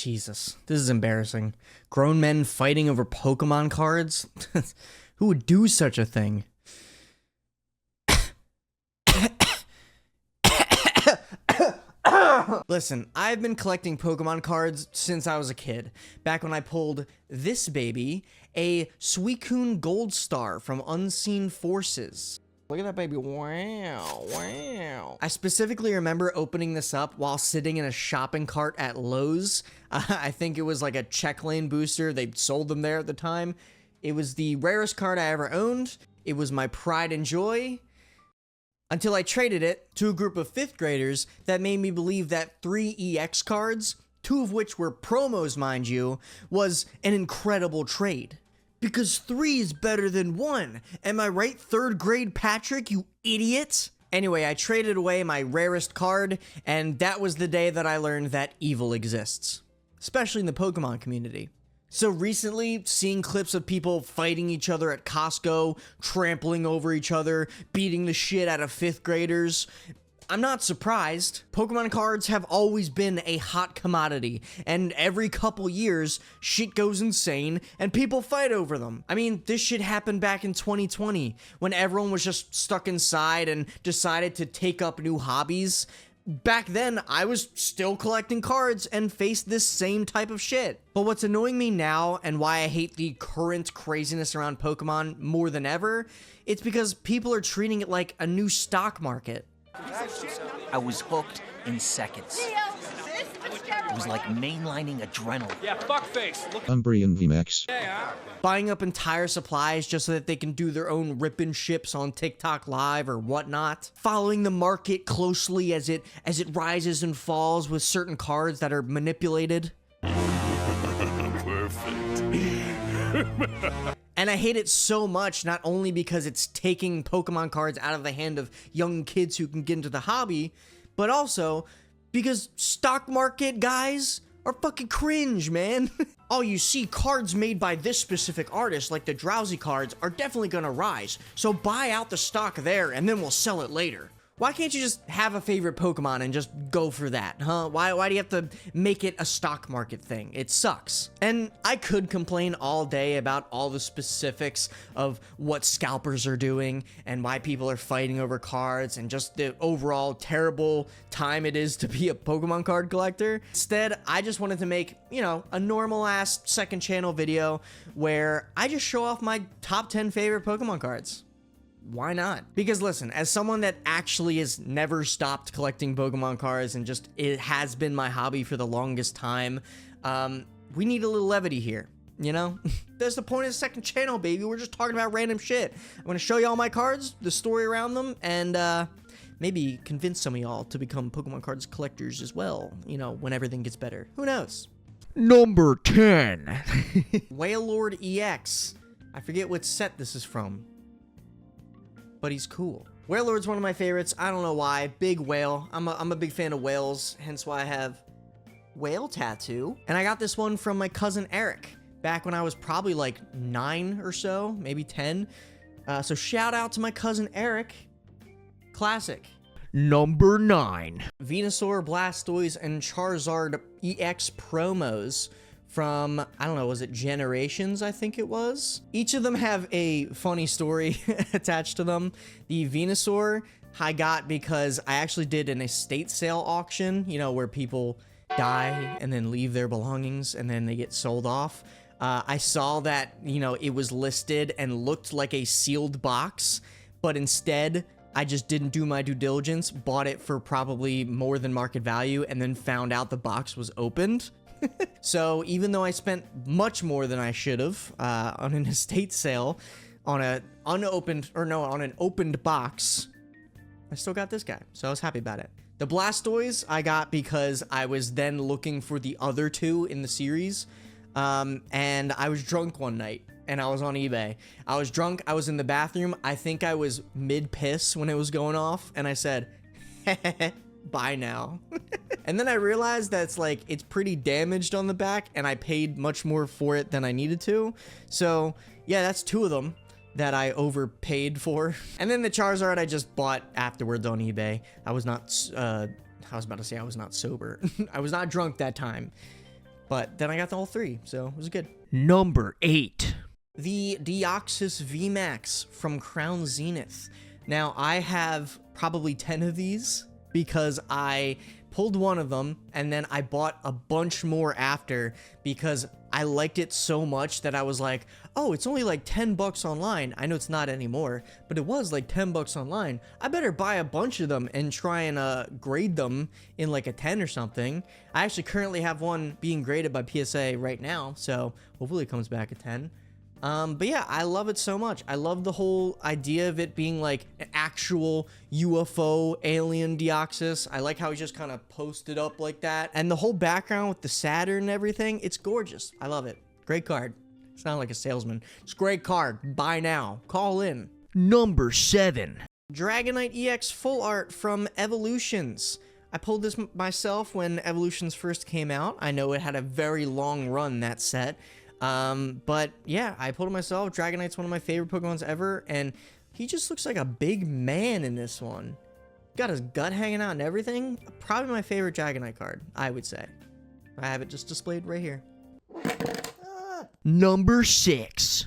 Jesus, this is embarrassing. Grown men fighting over Pokemon cards? Who would do such a thing? Listen, I've been collecting Pokemon cards since I was a kid. Back when I pulled this baby, a Suicune Gold Star from Unseen Forces. Look at that baby. Wow, wow. I specifically remember opening this up while sitting in a shopping cart at Lowe's. I think it was like a check lane booster. They sold them there at the time. It was the rarest card I ever owned. It was my pride and joy. Until I traded it to a group of 5th graders that made me believe that 3 EX cards, 2 of which were promos, mind you, was an incredible trade. Because 3 is better than 1. Am I right, 3rd grade Patrick, you idiot? Anyway, I traded away my rarest card, and that was the day that I learned that evil exists. Especially in the Pokemon community. So recently, seeing clips of people fighting each other at Costco, trampling over each other, beating the shit out of 5th graders, I'm not surprised. Pokemon cards have always been a hot commodity, and every couple years, shit goes insane, and people fight over them. I mean, this shit happened back in 2020, when everyone was just stuck inside and decided to take up new hobbies. Back then, I was still collecting cards and faced this same type of shit. But what's annoying me now, and why I hate the current craziness around Pokemon more than ever, it's because people are treating it like a new stock market. I was hooked in seconds. It was like mainlining adrenaline. Yeah, fuckface. Look. Umbreon VMAX. Buying up entire supplies just so that they can do their own rippin' ships on TikTok Live or whatnot. Following the market closely as it rises and falls with certain cards that are manipulated. Perfect. And I hate it so much, not only because it's taking Pokemon cards out of the hand of young kids who can get into the hobby, but also because stock market guys are fucking cringe, man. Oh, you see, cards made by this specific artist, like the Drowsy cards, are definitely gonna rise. So buy out the stock there, and then we'll sell it later. Why can't you just have a favorite Pokemon and just go for that, huh? Why do you have to make it a stock market thing? It sucks. And I could complain all day about all the specifics of what scalpers are doing and why people are fighting over cards and just the overall terrible time it is to be a Pokemon card collector. Instead, I just wanted to make, you know, a normal-ass second channel video where I just show off my top 10 favorite Pokemon cards. Why not? Because listen, as someone that actually has never stopped collecting Pokemon cards and just it has been my hobby for the longest time, we need a little levity here, you know? That's the point of the second channel, baby. We're just talking about random shit. I'm gonna show you all my cards, the story around them, and maybe convince some of y'all to become Pokemon cards collectors as well, you know, when everything gets better. Who knows? Number 10. Wailord EX. I forget what set this is from, but he's cool. Wailord's one of my favorites. I don't know why. Big whale. I'm a big fan of whales, hence why I have whale tattoo. And I got this one from my cousin Eric back when I was probably like 9 or so, maybe 10. So shout out to my cousin Eric. Classic. Number 9. Venusaur, Blastoise, and Charizard EX promos from, I don't know, was it Generations, I think it was? Each of them have a funny story attached to them. The Venusaur I got because I actually did an estate sale auction, you know, where people die and then leave their belongings and then they get sold off. I saw that, you know, it was listed and looked like a sealed box, but instead I just didn't do my due diligence, bought it for probably more than market value, and then found out the box was opened. So even though I spent much more than I should have on an estate sale on an opened box, I still got this guy. So I was happy about it. The Blastoise I got because I was then looking for the other 2 in the series. And I was drunk one night and I was on eBay. I was drunk. I was in the bathroom. I think I was mid-piss when it was going off. And I said, buy now. And then I realized that's like, it's pretty damaged on the back and I paid much more for it than I needed to. So yeah, that's 2 of them that I overpaid for. And then the Charizard I just bought afterwards on eBay. I was not, I was about to say I was not sober. I was not drunk that time. But then I got all three, so it was good. Number 8. The Deoxys VMAX from Crown Zenith. Now, I have probably 10 of these because I pulled one of them and then I bought a bunch more after because I liked it so much that I was like, oh, it's only like 10 bucks online. I know it's not anymore, but it was like 10 bucks online. I better buy a bunch of them and try and grade them in like a 10 or something. I actually currently have one being graded by PSA right now, so hopefully it comes back at 10. But yeah, I love it so much. I love the whole idea of it being like an actual UFO alien Deoxys. I like how he just kind of posted up like that. And the whole background with the Saturn and everything, it's gorgeous. I love it. Great card. It's not like a salesman. It's a great card. Buy now. Call in. Number 7. Dragonite EX Full Art from Evolutions. I pulled this myself when Evolutions first came out. I know it had a very long run, that set. But yeah, I pulled it myself. Dragonite's one of my favorite Pokemons ever, and he just looks like a big man in this one. Got his gut hanging out and everything. Probably my favorite Dragonite card, I would say. I have it just displayed right here. Number 6.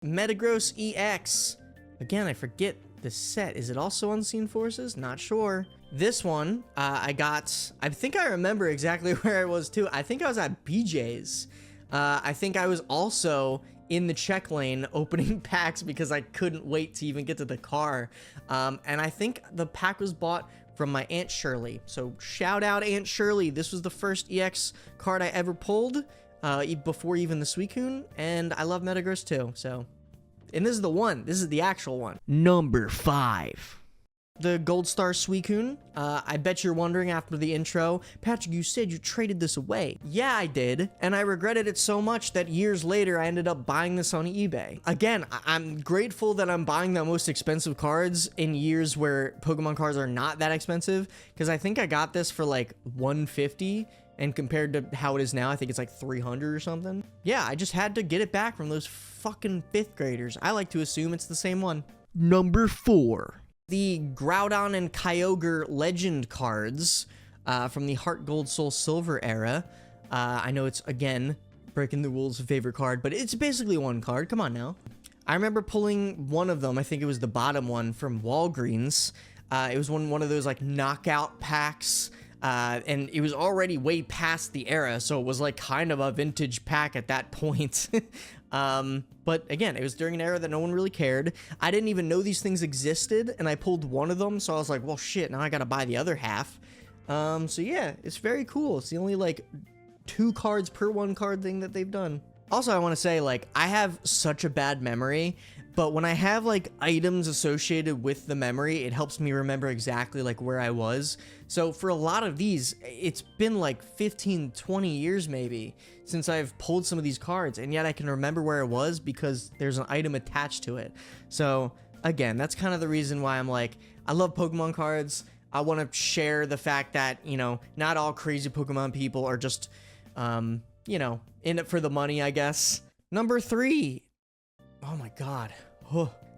Metagross EX. Again, I forget the set. Is it also Unseen Forces? Not sure. This one, I think I remember exactly where I was too. I think I was at BJ's. I think I was also in the check lane opening packs because I couldn't wait to even get to the car. And I think the pack was bought from my Aunt Shirley. So shout out Aunt Shirley. This was the first EX card I ever pulled before even the Suicune. And I love Metagross too. So, and this is the one. This is the actual one. Number 5. The Gold Star Suicune. I bet you're wondering after the intro, Patrick, you said you traded this away. Yeah, I did, and I regretted it so much that years later I ended up buying this on eBay. Again, I'm grateful that I'm buying the most expensive cards in years where Pokemon cards are not that expensive, because I think I got this for like $150, and compared to how it is now, I think it's like $300 or something. Yeah, I just had to get it back from those fucking 5th graders. I like to assume it's the same one. Number 4. The Groudon and Kyogre Legend cards from the Heart Gold Soul Silver era. I know it's, again, breaking the rules of favorite card, but it's basically one card. Come on now. I remember pulling one of them. I think it was the bottom one from Walgreens. It was one of those like knockout packs. And it was already way past the era, so it was like kind of a vintage pack at that point. But again, it was during an era that no one really cared. I didn't even know these things existed, and I pulled one of them, so I was like, well, shit, now I gotta buy the other half. So yeah, it's very cool. It's the only, like, 2 cards per 1 card thing that they've done. Also, I want to say, like, I have such a bad memory, but when I have, like, items associated with the memory, it helps me remember exactly, like, where I was. So for a lot of these, it's been, like, 15, 20 years, maybe, since I've pulled some of these cards, and yet I can remember where it was because there's an item attached to it. So, again, that's kind of the reason why I'm like, I love Pokemon cards. I want to share the fact that, you know, not all crazy Pokemon people are just, you know, in it for the money, I guess. Number 3. Oh my god.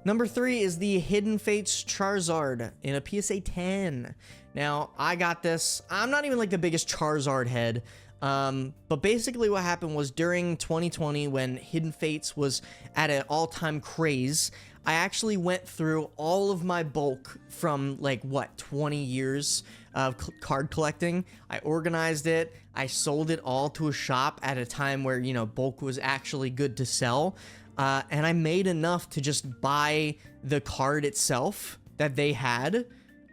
Number 3 is the Hidden Fates Charizard in a PSA 10. Now, I got this. I'm not even like the biggest Charizard head. But basically what happened was during 2020 when Hidden Fates was at an all-time craze, I actually went through all of my bulk from like, what, 20 years of card collecting. I organized it. I sold it all to a shop at a time where, you know, bulk was actually good to sell. And I made enough to just buy the card itself that they had.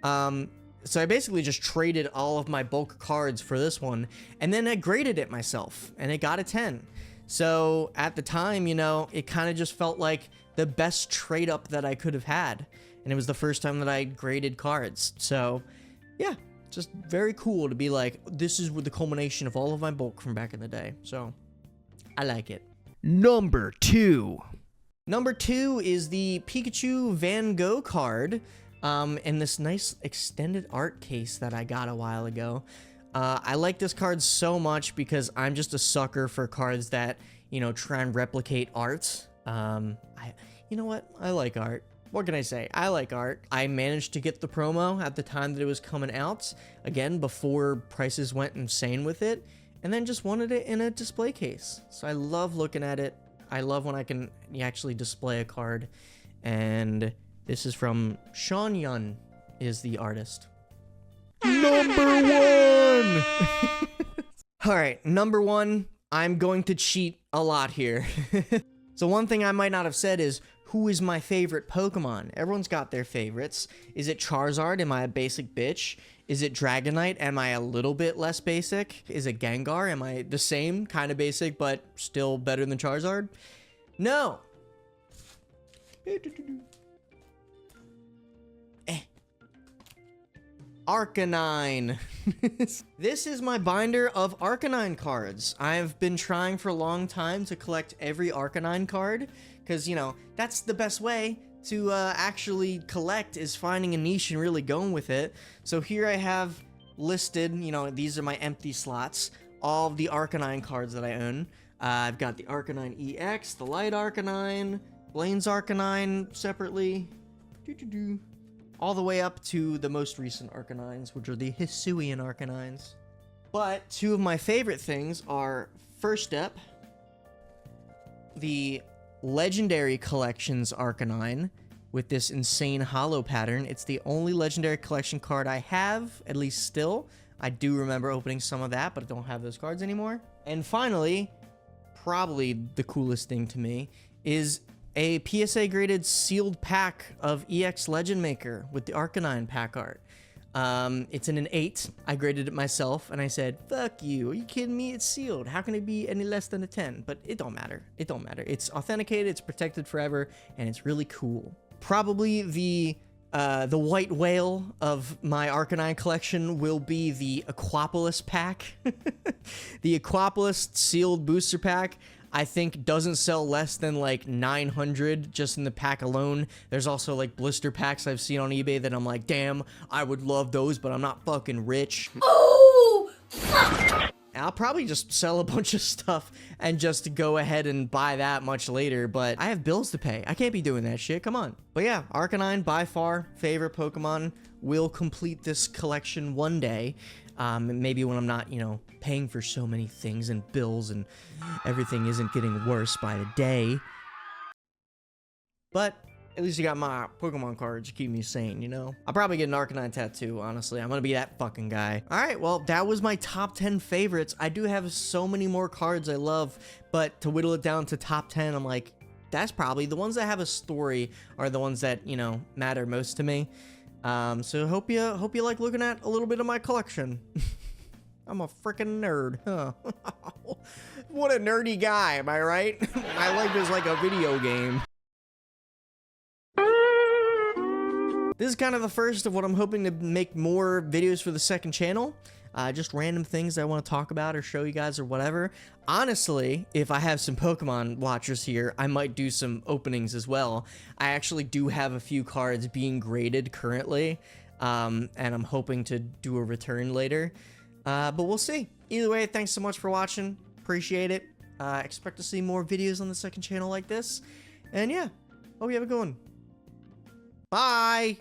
So I basically just traded all of my bulk cards for this one, and then I graded it myself, and it got a 10. So at the time, you know, it kind of just felt like the best trade up that I could have had, and it was the first time that I graded cards. So yeah, just very cool to be like, this is the culmination of all of my bulk from back in the day. So I like it. Number 2. Number 2 is the Pikachu Van Gogh card. In this nice extended art case that I got a while ago. I like this card so much because I'm just a sucker for cards that, you know, try and replicate art. You know what? I like art. What can I say? I like art. I managed to get the promo at the time that it was coming out, again, before prices went insane with it. and then just wanted it in a display case. So I love looking at it. I love when I can actually display a card. And this is from Sean Yun is the artist. Number 1! All right, number 1, I'm going to cheat a lot here. So one thing I might not have said is, who is my favorite Pokemon? Everyone's got their favorites. Is it Charizard? Am I a basic bitch? Is it Dragonite? Am I a little bit less basic? Is it Gengar? Am I the same, kind of basic, but still better than Charizard? No. Arcanine. This is my binder of Arcanine cards. I've been trying for a long time to collect every Arcanine card, because, you know, that's the best way to actually collect, is finding a niche and really going with it. So here I have listed, you know, these are my empty slots, all of the Arcanine cards that I own. I've got the Arcanine EX, the Light Arcanine, Blaine's Arcanine separately, all the way up to the most recent Arcanines, which are the Hisuian Arcanines. But two of my favorite things are, first up, the Legendary Collections Arcanine with this insane hollow pattern. It's the only Legendary Collection card I have, at least still. I do remember opening some of that, but I don't have those cards anymore. And finally, probably the coolest thing to me, is a PSA graded sealed pack of EX Legend Maker with the Arcanine pack art. It's in an 8. I graded it myself, and I said, fuck you, are you kidding me? It's sealed. How can it be any less than a 10? But it don't matter. It don't matter. It's authenticated, it's protected forever, and it's really cool. Probably the white whale of my Arcanine collection will be the Aquapolis pack. The Aquapolis sealed booster pack, I think, doesn't sell less than like 900 just in the pack alone. There's also like blister packs I've seen on eBay that I'm like, damn, I would love those, but I'm not fucking rich. Oh, fuck! I'll probably just sell a bunch of stuff and just go ahead and buy that much later, but I have bills to pay. I can't be doing that shit, come on. But yeah, Arcanine, by far, favorite Pokemon. Will complete this collection one day. Maybe when I'm not, you know, paying for so many things and bills and everything isn't getting worse by the day. But at least you got my Pokemon cards to keep me sane, you know? I'll probably get an Arcanine tattoo, honestly. I'm gonna be that fucking guy. All right, well, that was my top 10 favorites. I do have so many more cards I love, but to whittle it down to top 10, I'm like, that's probably the ones that have a story are the ones that, you know, matter most to me. So hope you like looking at a little bit of my collection. I'm a freaking nerd, huh? What a nerdy guy, am I right? My life is like a video game. This is kind of the first of what I'm hoping to make more videos for the second channel. Just random things I want to talk about or show you guys or whatever. Honestly, if I have some Pokemon watchers here, I might do some openings as well. I actually do have a few cards being graded currently, and I'm hoping to do a return later. But we'll see. Either way, thanks so much for watching. Appreciate it. Expect to see more videos on the second channel like this. And yeah, hope you have a good one. Bye!